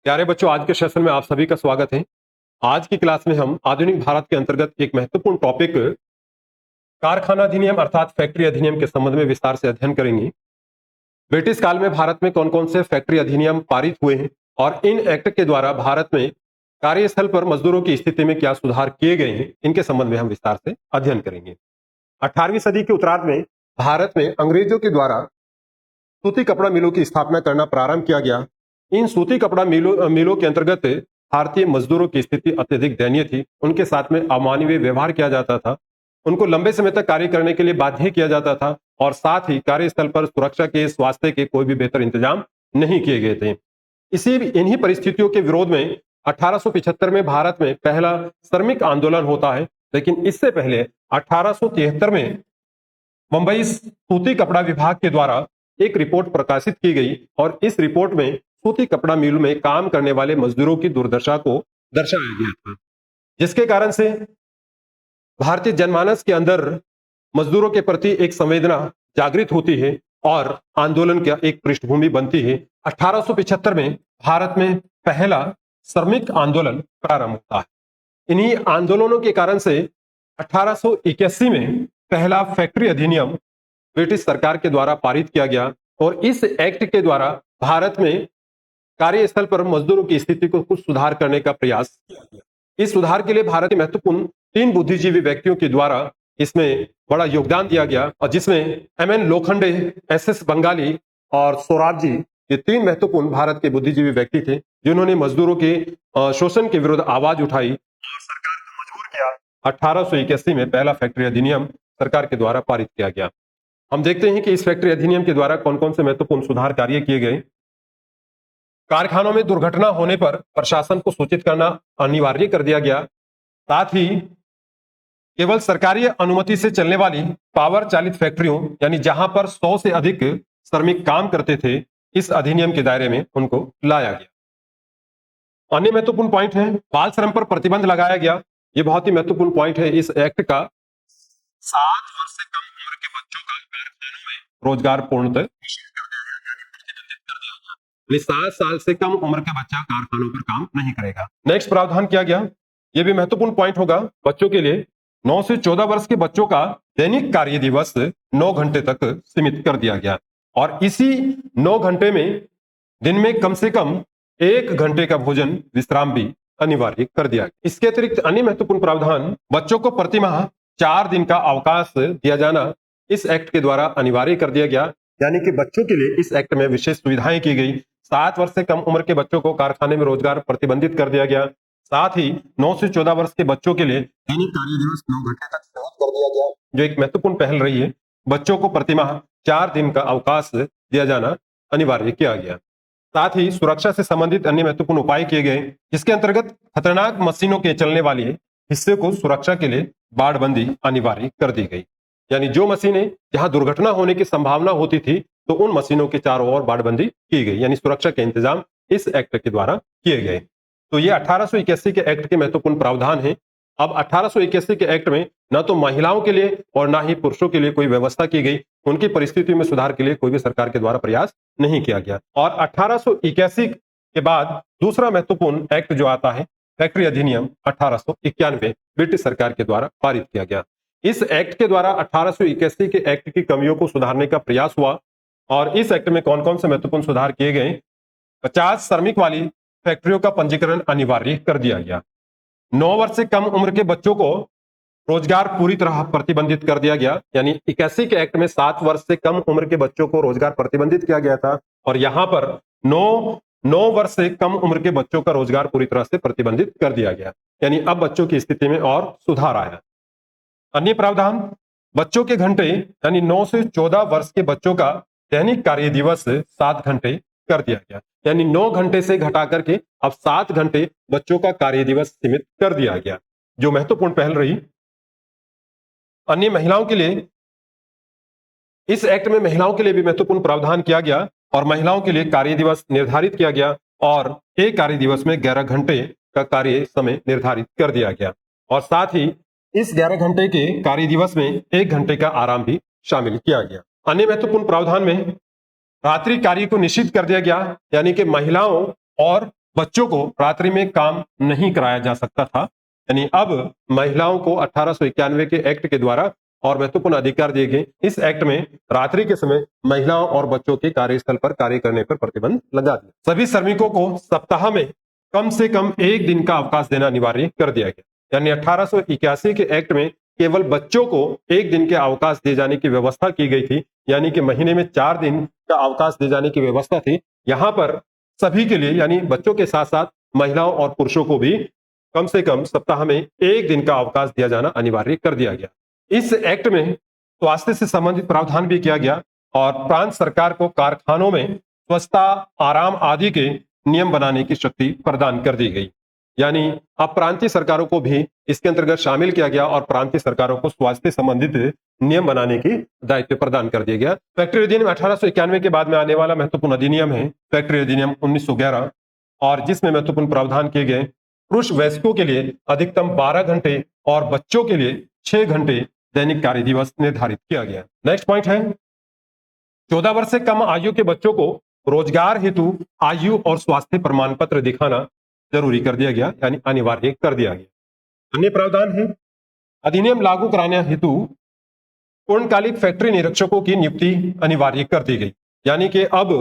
प्यारे बच्चों, आज के सेशन में आप सभी का स्वागत है। आज की क्लास में हम आधुनिक भारत के अंतर्गत एक महत्वपूर्ण टॉपिक कारखाना अधिनियम अर्थात फैक्ट्री अधिनियम के संबंध में विस्तार से अध्ययन करेंगे। ब्रिटिश काल में भारत में कौन कौन से फैक्ट्री अधिनियम पारित हुए हैं और इन एक्ट के द्वारा भारत में कार्यस्थल पर मजदूरों की स्थिति में क्या सुधार किए गए हैं, इनके संबंध में हम विस्तार से अध्ययन करेंगे। 18वीं सदी के उत्तरार्ध में भारत में अंग्रेजों के द्वारा सूती कपड़ा मिलों की स्थापना करना प्रारंभ किया गया। इन सूती कपड़ा मिलों के अंतर्गत भारतीय मजदूरों की स्थिति अत्यधिक दयनीय थी। उनके साथ में अमानवीय व्यवहार किया जाता था, उनको लंबे समय तक कार्य करने के लिए बाध्य किया जाता था और साथ ही कार्यस्थल पर सुरक्षा के, स्वास्थ्य के कोई भी बेहतर इंतजाम नहीं किए गए थे। इन्हीं परिस्थितियों के विरोध में 1875 में भारत में पहला श्रमिक आंदोलन होता है, लेकिन इससे पहले 1873 में मुंबई सूती कपड़ा विभाग के द्वारा एक रिपोर्ट प्रकाशित की गई और इस रिपोर्ट में सूती कपड़ा मिल में काम करने वाले मजदूरों की दुर्दशा को दर्शाया गया था, जिसके कारण से भारतीय जनमानस के अंदर मजदूरों के प्रति एक संवेदना जागृत होती है और आंदोलन का एक पृष्ठभूमि बनती है। 1875 में भारत में पहला श्रमिक आंदोलन प्रारंभ होता है। इन्हीं आंदोलनों के कारण से 1881 में पहला फैक्ट्री अधिनियम ब्रिटिश सरकार के द्वारा पारित किया गया और इस एक्ट के द्वारा भारत में कार्यस्थल पर मजदूरों की स्थिति को कुछ सुधार करने का प्रयास किया गया। इस सुधार के लिए भारत के महत्वपूर्ण 3 बुद्धिजीवी व्यक्तियों के द्वारा इसमें बड़ा योगदान दिया गया और जिसमें एम.एन. लोखंडे, एस.एस. बंगाली और सोराब जी, ये 3 महत्वपूर्ण भारत के बुद्धिजीवी व्यक्ति थे जिन्होंने मजदूरों के शोषण के विरुद्ध आवाज उठाई और सरकार को मजबूर किया। 1881 में पहला फैक्ट्री अधिनियम सरकार के द्वारा पारित किया गया। हम देखते हैं कि इस फैक्ट्री अधिनियम के द्वारा कौन कौन से महत्वपूर्ण सुधार कार्य किए गए। कारखानों में दुर्घटना होने पर प्रशासन को सूचित करना अनिवार्य कर दिया गया। साथ ही केवल सरकारी अनुमति से चलने वाली पावर चालित फैक्ट्रियों, यानी जहां पर 100 से अधिक श्रमिक काम करते थे, इस अधिनियम के दायरे में उनको लाया गया। अन्य महत्वपूर्ण पॉइंट है बाल श्रम पर प्रतिबंध लगाया गया। यह बहुत ही महत्वपूर्ण पॉइंट है इस एक्ट का। 7 वर्ष से कम उम्र के बच्चों का कारखानों में रोजगार पूर्णतः 7 साल से कम उम्र के बच्चा कारखानों पर काम नहीं करेगा। नेक्स्ट प्रावधान किया गया, यह भी महत्वपूर्ण पॉइंट होगा बच्चों के लिए। 9 से 14 वर्ष के बच्चों का दैनिक कार्य दिवस 9 घंटे तक सीमित कर दिया गया और इसी 9 घंटे में दिन में कम से कम 1 घंटे का भोजन विश्राम भी अनिवार्य कर दिया गया। इसके अतिरिक्त अन्य महत्वपूर्ण प्रावधान, बच्चों को प्रतिमाह 4 दिन का अवकाश दिया जाना इस एक्ट के द्वारा अनिवार्य कर दिया गया, यानी कि बच्चों के लिए इस एक्ट में विशेष सुविधाएं की गई। 7 वर्ष से कम उम्र के बच्चों को कारखाने में रोजगार प्रतिबंधित कर दिया गया। साथ ही 9 से 14 वर्ष के बच्चों के लिए दैनिक कार्य दिवस 9 घंटे तक सीमित कर दिया गया, जो एक महत्वपूर्ण पहल रही है। बच्चों को प्रतिमाह 4 दिन का अवकाश दिया जाना अनिवार्य किया गया। साथ ही सुरक्षा से संबंधित अन्य महत्वपूर्ण उपाय किए गए, जिसके अंतर्गत खतरनाक मशीनों के चलने वाले हिस्से को सुरक्षा के लिए बाड़बंदी अनिवार्य कर दी गई, यानी जो मशीनें जहां दुर्घटना होने की संभावना होती थी तो उन मशीनों के चारों ओर बाड़बंदी की गई, यानी सुरक्षा के इंतजाम इस एक्ट के द्वारा किए गए। तो ये 1881 के एक्ट के महत्वपूर्ण प्रावधान हैं। अब 1881 के एक्ट में न तो महिलाओं के लिए और ना ही पुरुषों के लिए कोई व्यवस्था की गई, उनकी परिस्थिति में सुधार के लिए कोई भी सरकार के द्वारा प्रयास नहीं किया गया। और 1881 के बाद दूसरा महत्वपूर्ण एक्ट जो आता है फैक्ट्री अधिनियम 1891 ब्रिटिश सरकार के द्वारा पारित किया गया। इस एक्ट के द्वारा 1881 के एक्ट की कमियों को सुधारने का प्रयास हुआ और इस एक्ट में कौन कौन से महत्वपूर्ण सुधार किए गए। 50 श्रमिक वाली फैक्ट्रियों का पंजीकरण अनिवार्य कर दिया गया। 9 वर्ष से कम उम्र के बच्चों को रोजगार पूरी तरह प्रतिबंधित कर दिया गया, यानी 81 के एक्ट में 7 वर्ष से कम उम्र के बच्चों को रोजगार प्रतिबंधित किया गया था और यहां पर 9 वर्ष से कम उम्र के बच्चों का रोजगार पूरी तरह से प्रतिबंधित कर दिया गया, यानी अब बच्चों की स्थिति में और सुधार आया। अन्य प्रावधान, बच्चों के घंटे, यानी 9 से 14 वर्ष के बच्चों का दैनिक कार्य दिवस 7 घंटे कर दिया गया, यानी 9 घंटे से घटा करके अब 7 घंटे बच्चों का कार्य दिवस सीमित कर दिया गया, जो महत्वपूर्ण पहल रही। अन्य महिलाओं के लिए इस एक्ट में महिलाओं के लिए भी महत्वपूर्ण प्रावधान किया गया और महिलाओं के लिए कार्य दिवस निर्धारित किया गया और एक कार्य दिवस में 11 घंटे का कार्य समय निर्धारित कर दिया गया और साथ ही इस 11 घंटे के कार्य दिवस में 1 घंटे का आराम भी शामिल किया गया। अन्य महत्वपूर्ण प्रावधान में रात्रि कार्य को निषिद्ध कर दिया गया, यानी कि महिलाओं और बच्चों को रात्रि में काम नहीं कराया जा सकता था। यानी अब महिलाओं को 1891 के एक्ट के द्वारा और महत्वपूर्ण अधिकार दिए गए। इस एक्ट में रात्रि के समय महिलाओं और बच्चों के कार्यस्थल पर कार्य करने पर प्रतिबंध लगा दिया। सभी श्रमिकों को सप्ताह में कम से कम एक दिन का अवकाश देना अनिवार्य कर दिया गया। यानी 1881 के एक्ट में केवल बच्चों को एक दिन के अवकाश दिए जाने की व्यवस्था की गई थी। यानी कि महीने में 4 दिन का अवकाश दिए जाने की व्यवस्था थी। यहाँ पर सभी के लिए यानी बच्चों के साथ साथ महिलाओं और पुरुषों को भी कम से कम सप्ताह में एक दिन का अवकाश दिया जाना अनिवार्य कर दिया गया। इस एक्ट में स्वास्थ्य से संबंधित प्रावधान भी किया गया और प्रांत सरकार को कारखानों में स्वच्छता, आराम आदि के नियम बनाने की शक्ति प्रदान कर दी गई। यानी अब प्रांतीय सरकारों को भी इसके अंतर्गत शामिल किया गया और प्रांतीय सरकारों को स्वास्थ्य संबंधित नियम बनाने की दायित्व प्रदान कर दिया गया। फैक्ट्री अधिनियम 1891 के बाद में आने वाला महत्वपूर्ण अधिनियम है फैक्ट्री अधिनियम 1911, और जिसमें महत्वपूर्ण प्रावधान किए गए। पुरुष वयस्कों के लिए अधिकतम 12 घंटे और बच्चों के लिए 6 घंटे दैनिक कार्य दिवस निर्धारित किया गया। नेक्स्ट पॉइंट है 14 वर्ष से कम आयु के बच्चों को रोजगार हेतु आयु और स्वास्थ्य प्रमाण पत्र दिखाना जरूरी कर दिया गया, यानी अनिवार्य कर दिया गया। अन्य प्रावधान है अधिनियम लागू कराने हेतु पूर्णकालिक फैक्ट्री निरीक्षकों की नियुक्ति अनिवार्य कर दी गई। यानी कि अब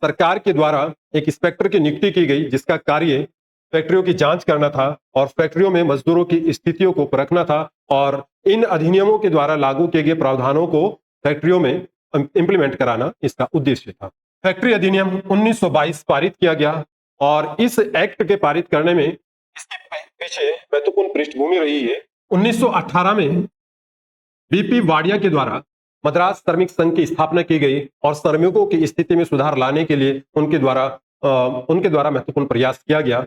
सरकार के द्वारा एक इंस्पेक्टर की नियुक्ति की गई जिसका कार्य फैक्ट्रियों की जांच करना था और फैक्ट्रियों में मजदूरों की स्थितियों को परखना था, और इन अधिनियमों के द्वारा लागू किए गए प्रावधानों को फैक्ट्रियों में इंप्लीमेंट कराना इसका उद्देश्य था। फैक्ट्री अधिनियम 1922 पारित किया गया और इस एक्ट के पारित करने में इसके पीछे महत्वपूर्ण पृष्ठभूमि रही है। 1918 में बीपी वाडिया के द्वारा मद्रास श्रमिक संघ की स्थापना की गई और श्रमिकों की स्थिति में सुधार लाने के लिए उनके द्वारा महत्वपूर्ण प्रयास किया गया।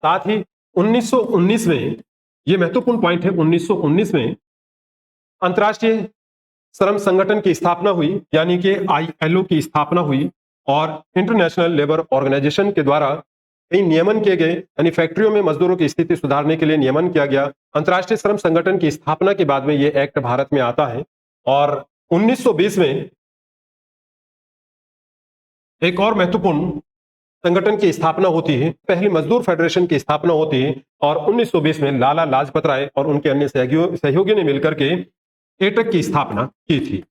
साथ ही 1919 में, यह महत्वपूर्ण पॉइंट है, 1919 में अंतर्राष्ट्रीय श्रम संगठन की स्थापना हुई, यानी कि ILO की स्थापना हुई और इंटरनेशनल लेबर ऑर्गेनाइजेशन के द्वारा कई नियमन किए गए। यानी फैक्ट्रियों में मजदूरों की स्थिति सुधारने के लिए नियमन किया गया। अंतर्राष्ट्रीय श्रम संगठन की स्थापना के बाद में यह एक्ट भारत में आता है और 1920 में एक और महत्वपूर्ण संगठन की स्थापना होती है, पहली मजदूर फेडरेशन की स्थापना होती है और 1920 में लाला लाजपत राय और उनके अन्य सहयोगियों ने मिलकर के एटक की स्थापना की थी।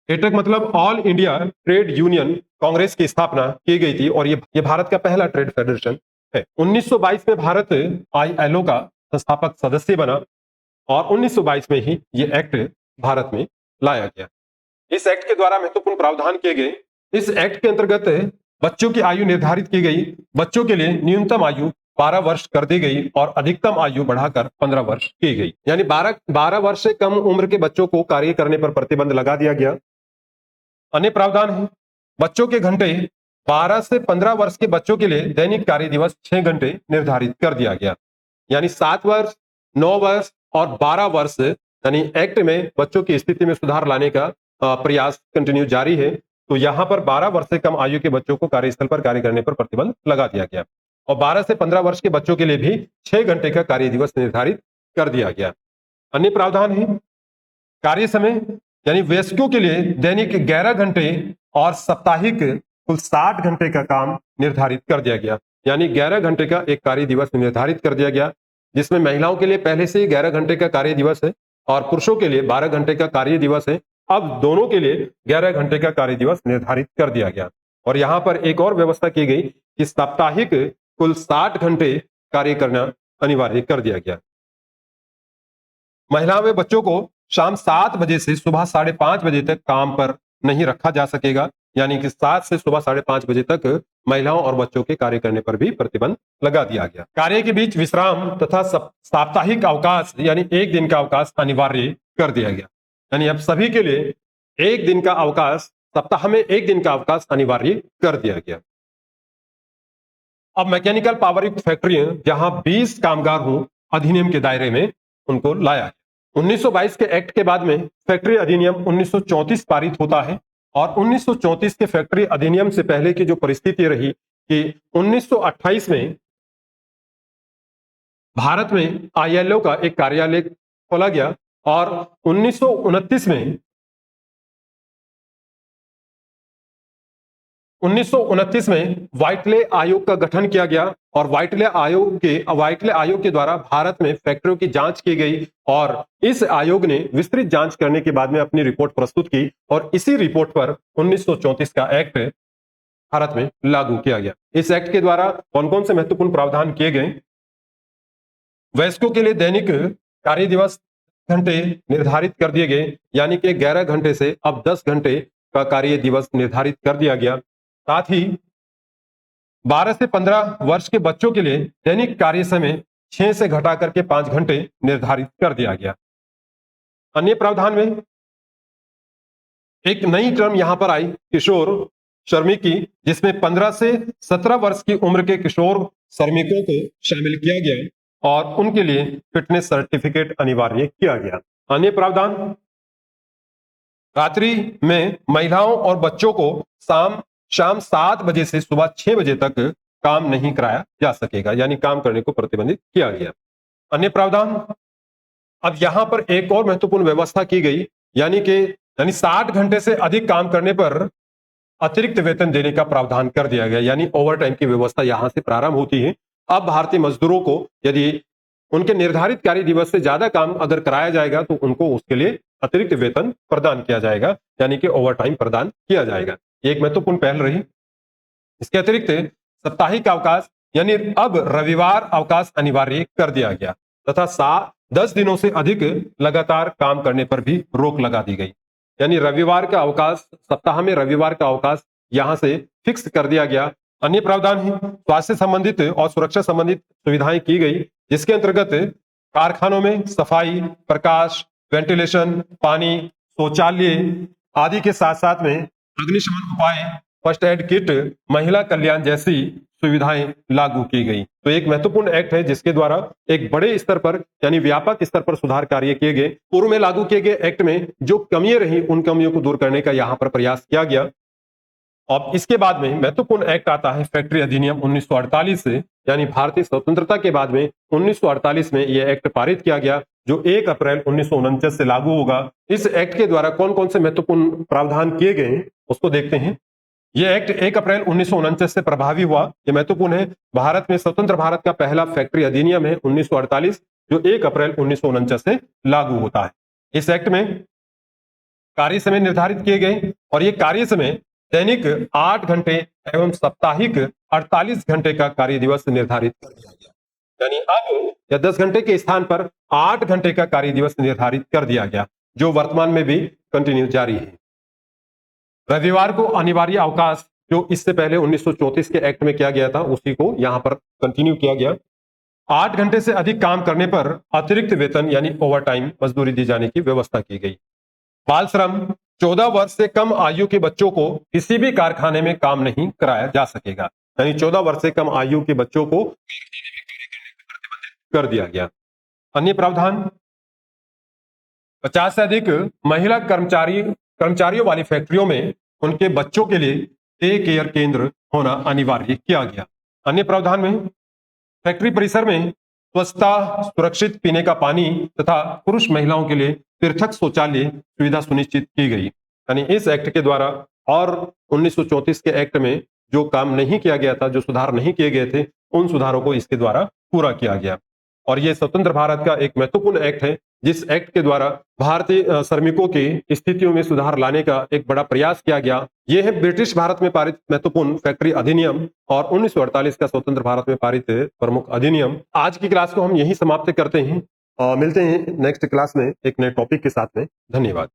एटक मतलब all India trade union Congress की स्थापना की गई थी और ये भारत का पहला ट्रेड फेडरेशन है। 1922 में भारत ILO का संस्थापक सदस्य बना और 1922 में ही ये एक्ट भारत में लाया गया। इस एक्ट के द्वारा महत्वपूर्ण प्रावधान किए गए। इस एक्ट के अंतर्गत बच्चों की आयु निर्धारित की गई। बच्चों के लिए न्यूनतम आयु 12 वर्ष कर दी गई और अधिकतम आयु बढ़ाकर 15 वर्ष की गई। यानी 12 वर्ष से कम उम्र के बच्चों को कार्य करने पर प्रतिबंध लगा दिया गया। अन्य प्रावधान है बच्चों के घंटे 12 से 15 वर्ष के बच्चों के लिए दैनिक कार्य दिवस 6 घंटे निर्धारित कर दिया गया। यानी 7 वर्ष, 9 वर्ष और 12 वर्ष, यानी एक्ट में बच्चों की स्थिति में सुधार लाने का प्रयास कंटिन्यू जारी है। तो यहां पर 12 वर्ष से कम आयु के बच्चों को कार्यस्थल पर कार्य करने पर प्रतिबंध लगा दिया गया और 12 से 15 वर्ष के बच्चों के लिए भी 6 घंटे का कार्य दिवस निर्धारित कर दिया गया। अन्य प्रावधान है कार्य समय, यानी वयस्कों के लिए दैनिक 11 घंटे और साप्ताहिक कुल 60 घंटे का काम निर्धारित कर दिया गया। यानी 11 घंटे का एक कार्य दिवस निर्धारित कर दिया गया, जिसमें महिलाओं के लिए पहले से ही 11 घंटे का कार्य दिवस है और पुरुषों के लिए 12 घंटे का कार्य दिवस है। अब दोनों के लिए 11 घंटे का कार्य दिवस निर्धारित कर दिया गया और यहां पर एक और व्यवस्था की गई कि साप्ताहिक कुल 60 घंटे कार्य करना अनिवार्य कर दिया गया। महिलाओं व बच्चों को शाम 7 बजे से सुबह 5:30 बजे तक काम पर नहीं रखा जा सकेगा। यानी कि 7 से सुबह 5:30 बजे तक महिलाओं और बच्चों के कार्य करने पर भी प्रतिबंध लगा दिया गया। कार्य के बीच विश्राम तथा साप्ताहिक अवकाश यानी एक दिन का अवकाश अनिवार्य कर दिया गया। यानी अब सभी के लिए एक दिन का अवकाश, सप्ताह में एक दिन का अवकाश अनिवार्य कर दिया गया। अब मैकेनिकल पावर युक्त फैक्ट्रियां जहां 20 कामगार हों अधिनियम के दायरे में उनको लाया गया। 1922 के एक्ट के बाद में फैक्ट्री अधिनियम 1934 पारित होता है और 1934 के फैक्ट्री अधिनियम से पहले की जो परिस्थिति रही कि 1928 में भारत में ILO का एक कार्यालय खोला गया और 1929 में 1929 में व्हाइटले आयोग का गठन किया गया और व्हाइटले आयोग के द्वारा भारत में फैक्ट्रियों की जांच की गई और इस आयोग ने विस्तृत जांच करने के बाद में अपनी रिपोर्ट प्रस्तुत की और इसी रिपोर्ट पर 1934 का एक्ट भारत में लागू किया गया। इस एक्ट के द्वारा कौन कौन से महत्वपूर्ण प्रावधान किए गए? वयस्कों के लिए दैनिक कार्य दिवस घंटे निर्धारित कर दिए गए, यानी कि 11 घंटे से अब 10 घंटे का कार्य दिवस निर्धारित कर दिया गया। साथ ही 12 से 15 वर्ष के बच्चों के लिए दैनिक कार्य समय 6 से घटा करके 5 घंटे निर्धारित कर दिया गया। अन्य प्रावधान में एक नई टर्म यहां पर आई, किशोर श्रमिकी, जिसमें 15 से 17 वर्ष की उम्र के किशोर श्रमिकों को शामिल किया गया और उनके लिए फिटनेस सर्टिफिकेट अनिवार्य किया गया। अन्य प्रावधान, रात्रि में महिलाओं और बच्चों को शाम 7 बजे से सुबह 6 बजे तक काम नहीं कराया जा सकेगा, यानी काम करने को प्रतिबंधित किया गया। अन्य प्रावधान, अब यहां पर एक और महत्वपूर्ण व्यवस्था की गई, यानी 60 घंटे से अधिक काम करने पर अतिरिक्त वेतन देने का प्रावधान कर दिया गया, यानी ओवर टाइम की व्यवस्था यहां से प्रारंभ होती है। अब भारतीय मजदूरों को यदि उनके निर्धारित कार्य दिवस से ज्यादा काम अगर कराया जाएगा तो उनको उसके लिए अतिरिक्त वेतन प्रदान किया जाएगा, यानी कि ओवर टाइम प्रदान किया जाएगा। एक महत्वपूर्ण पहल रही। इसके अतिरिक्त साप्ताहिक अवकाश, यानी अब रविवार अवकाश अनिवार्य कर दिया गया तथा 10 दिनों से अधिक लगातार काम करने पर भी रोक लगा दी गई, यानी रविवार का अवकाश, सप्ताह में रविवार का अवकाश यहां से फिक्स कर दिया गया। अन्य प्रावधान ही स्वास्थ्य संबंधित और सुरक्षा संबंधित सुविधाएं की गई, जिसके अंतर्गत कारखानों में सफाई, प्रकाश, वेंटिलेशन, पानी, शौचालय आदि के साथ साथ में अग्निशमन उपाय, फर्स्ट एड किट, महिला कल्याण जैसी सुविधाएं लागू की गई। तो एक महत्वपूर्ण एक्ट है जिसके द्वारा एक बड़े स्तर पर यानी व्यापक स्तर पर सुधार कार्य किए गए। पूर्व में लागू किए गए एक्ट में जो कमियां रही उन कमियों को दूर करने का यहां पर प्रयास किया गया। अब इसके बाद में महत्वपूर्ण एक्ट आता है फैक्ट्री अधिनियम 1948 से, यानी भारतीय स्वतंत्रता के बाद में 1948 में यह एक्ट पारित किया गया जो 1 अप्रैल 1949 से लागू होगा। इस एक्ट के द्वारा कौन कौन से महत्वपूर्ण प्रावधान किए गए उसको देखते हैं। यह एक्ट 1 अप्रैल 1949 से प्रभावी हुआ, यह महत्वपूर्ण है। भारत में स्वतंत्र भारत का पहला फैक्ट्री अधिनियम है 1948 जो 1 अप्रैल 1949 से लागू होता है। इस एक्ट में कार्य समय निर्धारित किए गए और ये कार्य समय दैनिक 8 घंटे एवं साप्ताहिक 48 घंटे का कार्य दिवस निर्धारित कर दिया गया, यानी अब या 10 घंटे के स्थान पर 8 घंटे का कार्य दिवस निर्धारित कर दिया गया, जो वर्तमान में भी कंटिन्यू जारी है। रविवार को अनिवार्य अवकाश जो इससे पहले 1934 के एक्ट में किया गया था उसी को यहां पर कंटिन्यू किया गया। 8 घंटे से अधिक काम करने पर अतिरिक्त वेतन यानी ओवर टाइम मजदूरी दी जाने की व्यवस्था की गई। बाल श्रम, 14 वर्ष से कम आयु के बच्चों को किसी भी कारखाने में काम नहीं कराया जा सकेगा, यानी 14 वर्ष से कम आयु के बच्चों को कर दिया गया। अन्य प्रावधान, 50 से अधिक महिला कर्मचारियों वाली फैक्ट्रियों में उनके बच्चों के लिए डे केयर केंद्र होना अनिवार्य किया गया। अन्य प्रावधान में फैक्ट्री परिसर में स्वच्छता, सुरक्षित पीने का पानी तथा पुरुष महिलाओं के लिए पृथक शौचालय सुविधा सुनिश्चित की गई, यानी इस एक्ट के द्वारा और 1934 के एक्ट में जो काम नहीं किया गया था, जो सुधार नहीं किए गए थे, उन सुधारों को इसके द्वारा पूरा किया गया। और यह स्वतंत्र भारत का एक महत्वपूर्ण एक्ट है जिस एक्ट के द्वारा भारतीय श्रमिकोों की स्थितियों में सुधार लाने का एक बड़ा प्रयास किया गया। यह है ब्रिटिश भारत में पारित महत्वपूर्ण फैक्ट्री अधिनियम और 1948 का स्वतंत्र भारत में पारित प्रमुख अधिनियम। आज की क्लास को हम यहीं समाप्त करते हैं और मिलते हैं नेक्स्ट क्लास में एक नए टॉपिक के साथ में। धन्यवाद।